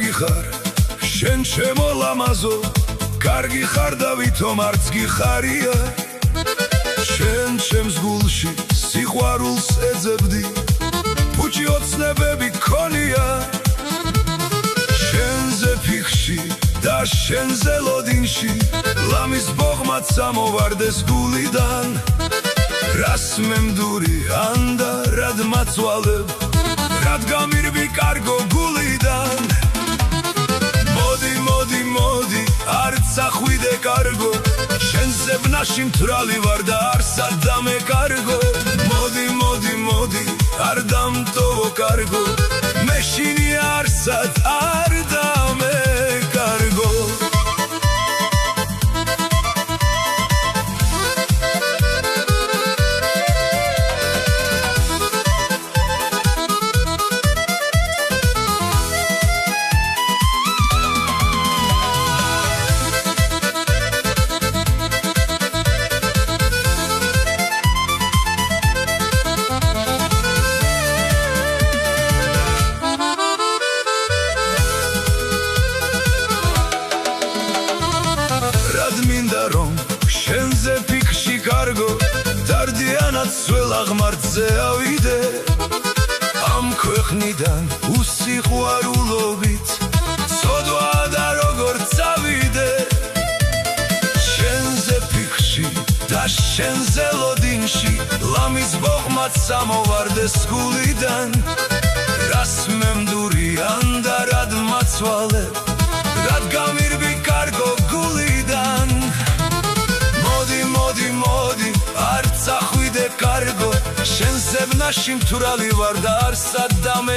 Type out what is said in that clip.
კარგი ხარ შენ ჩემო ლამაზო კარგი ხარ და ვითომ არც გიხარია შენ ჩემს გულში სიყვარულს ეძებდი ფუჭი ოცნებები ქონია შენზე ფიქში და შენზე ლოდინში ლამის ბოღმაც ამოვარდეს გულიდან რას მემდური ანდა რად მაწვალებ რად გამირბი კარგო გულიდან მოდი არც ახვიდე კარგო შენზე ბნაში მთვრალი ვარ და არსად დამეკარგო მოდი არ დამტოვო კარგო მე შინი არსად არ დამეკარგო შენზე ფიქში კარგო დარდიანად სულ აღმართზე ავიდე ამ ქვეყნიდან უსიყვარულობით ცოდვა და როგორ წავიდე შენზე ფიქში და შენზე ლოდინში ლამის ბოღმაც ამოვარდეს გულიდან რას მემდურიან და რად მაწვალებ რად გამირბი კარგო გულიდან მოდი არც ახვიდე კარგო შენზე ბნაში მთვრალი ვარ და არსად დამე